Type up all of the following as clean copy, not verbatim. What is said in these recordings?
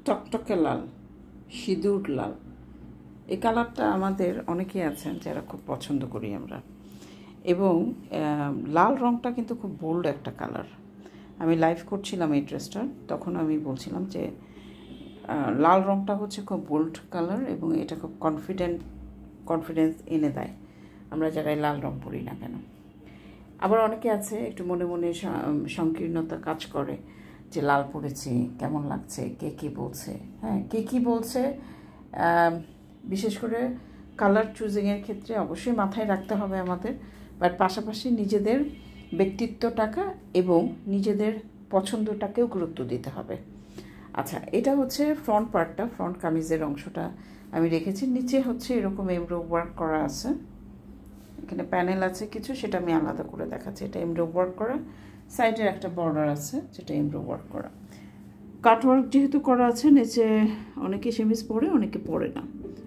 টকটকে লাল, সিঁদুর লাল, এই কালারটা আমাদের অনেকেই আছেন যারা খুব পছন্দ করি আমরা। এবং লাল রঙটা কিন্তু খুব বোল্ড একটা কালার। আমি লাইভ করছিলাম এই ড্রেসটার, তখন আমি বলছিলাম যে লাল রঙটা হচ্ছে খুব বোল্ড কালার এবং এটা খুব কনফিডেন্স এনে দেয় আমরা যারাই লাল রঙ পরি না কেন। আবার অনেকে আছে একটু মনে মনে সংকীর্ণতা কাজ করে যে লাল পরেছি কেমন লাগছে, কে কী বলছে। হ্যাঁ, কে কী বলছে বিশেষ করে কালার চুজিংয়ের ক্ষেত্রে অবশ্যই মাথায় রাখতে হবে আমাদের, বাট পাশাপাশি নিজেদের ব্যক্তিত্বটাকে এবং নিজেদের পছন্দটাকেও গুরুত্ব দিতে হবে। আচ্ছা, এটা হচ্ছে ফ্রন্ট পার্টটা, ফ্রন্ট কামিজের অংশটা আমি রেখেছি। নিচে হচ্ছে এরকম এমব্রো ওয়ার্ক করা আছে, এখানে প্যানেল আছে কিছু, সেটা আমি আলাদা করে দেখাচ্ছি। এটা এমব্রো ওয়ার্ক করা, সাইডের একটা বর্ডার আছে যেটা এমব্রো ওয়ার্ক করা। কাটওয়ার্ক যেহেতু করা আছে, নিচে অনেকে সেমিজ পরে অনেকে পরে না,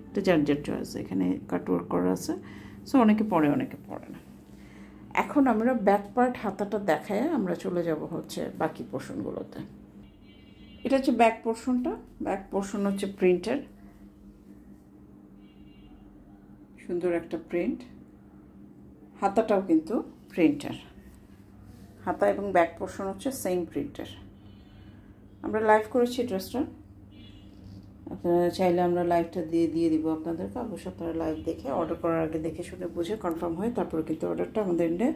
এটা যার যার চয়েস। এখানে কাটওয়ার্ক করা আছে, সো অনেকে পরে অনেকে পরে না। এখন আমরা ব্যাক পার্ট হাতাটা দেখায় আমরা চলে যাব হচ্ছে বাকি পোর্শনগুলোতে। এটা হচ্ছে ব্যাক পোর্শনটা। ব্যাক পোর্শন হচ্ছে প্রিন্টের, সুন্দর একটা প্রিন্ট। হাতাটাও কিন্তু প্রিন্টের, হাতা এবং ব্যাক পোর্শন হচ্ছে সেম প্রিন্টের। আমরা লাইভ করেছি ড্রেসটা, আপনারা চাইলে আমরা লাইভটা দিয়ে দিব আপনাদেরকে। অবশ্যই আপনারা লাইভ দেখে অর্ডার করার আগে দেখে শুনে বুঝে কনফার্ম হয় তারপরে কিন্তু অর্ডারটা আমাদের এন্ডে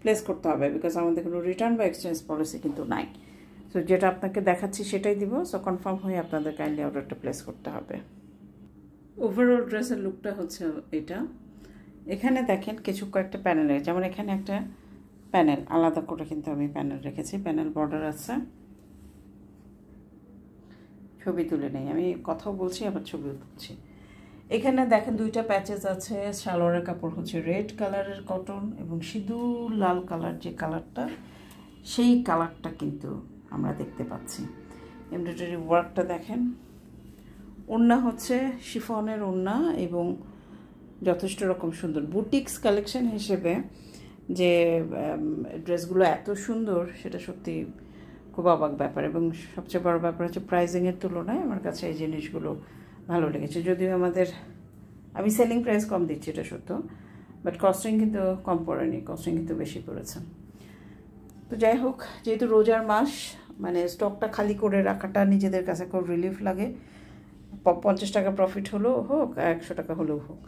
প্লেস করতে হবে, বিকজ আমাদের কোনো রিটার্ন বা এক্সচেঞ্জ পলিসি কিন্তু নাই। সো যেটা আপনাকে দেখাচ্ছি সেটাই দিব। সো কনফার্ম হয়ে আপনাদের কাইন্ডলি অর্ডারটা প্লেস করতে হবে। ওভারঅল ড্রেসের লুকটা হচ্ছে এটা। এখানে দেখেন কিছু কয়েকটা প্যানেল রয়েছে, যেমন এখানে একটা প্যানেল আলাদা করে কিন্তু আমি প্যানেল রেখেছি, প্যানেল বর্ডার আছে। ছবি তুলে নেই, আমি কথাও বলছি আবার ছবিও তুলছি। এখানে দেখেন দুইটা প্যাচেস আছে। সালোয়ারের কাপড় হচ্ছে রেড কালারের কটন এবং সিঁদুর লাল কালার যে কালারটা, সেই কালারটা কিন্তু আমরা দেখতে পাচ্ছি। এমব্রয়ডারি ওয়ার্কটা দেখেন। ওড়না হচ্ছে শিফনের ওড়না এবং যথেষ্ট রকম সুন্দর বুটিক্স কালেকশন হিসেবে যে ড্রেসগুলো এত সুন্দর সেটা সত্যি খুব অবাক ব্যাপার। এবং সবচেয়ে বড় ব্যাপার হচ্ছে প্রাইজিংয়ের তুলনায় আমার কাছে এই জিনিসগুলো ভালো লেগেছে। যদিও আমি সেলিং প্রাইস কম দিচ্ছি এটা সত্য, বাট কস্টিং কিন্তু কম পড়েনি, কস্টিং কিন্তু বেশি পড়েছে। তো যাই হোক, যেহেতু রোজার মাস, মানে স্টকটা খালি করে রাখাটা নিজেদের কাছে খুব রিলিফ লাগে। 50 টাকা প্রফিট হলেও হোক, 100 টাকা হলেও হোক,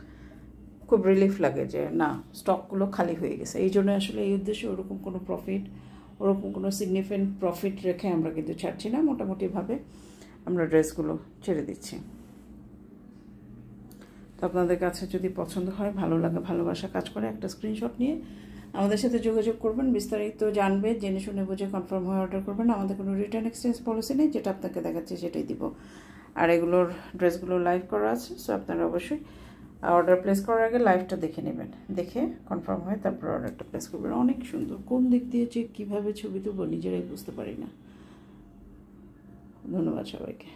খুব রিলিফ লাগে যে না, স্টকগুলো খালি হয়ে গেছে। এই জন্য আসলে এই উদ্দেশ্যে ওরকম কোনো সিগনিফিকেন্ট প্রফিট রেখে আমরা কিন্তু ছাড়ছি না, মোটামুটিভাবে আমরা ড্রেসগুলো ছেড়ে দিচ্ছি। তো আপনাদের কাছে যদি পছন্দ হয়, ভালো লাগে, ভালোবাসা কাজ করে, একটা স্ক্রিনশট নিয়ে আমাদের সাথে যোগাযোগ করবেন, বিস্তারিত জানবে, জেনে শুনে বুঝে কনফার্ম হয়ে অর্ডার করবেন। আমাদের কোনো রিটার্ন এক্সচেঞ্জ পলিসি নেই, যেটা আপনাকে দেখাচ্ছি সেটাই দিব। আর এগুলোর ড্রেসগুলো লাইভ করা আছে, সো আপনারা অবশ্যই অর্ডার প্লেস করার আগে লাইভটা দেখে নেবেন, দেখে কনফার্ম হয়ে তারপর অর্ডারটা প্লেস করবেন। অনেক সুন্দর, কোন দিক দিয়ে যে কীভাবে ছবি তুলব নিজেরাই বুঝতে পারি না। ধন্যবাদ সবাইকে।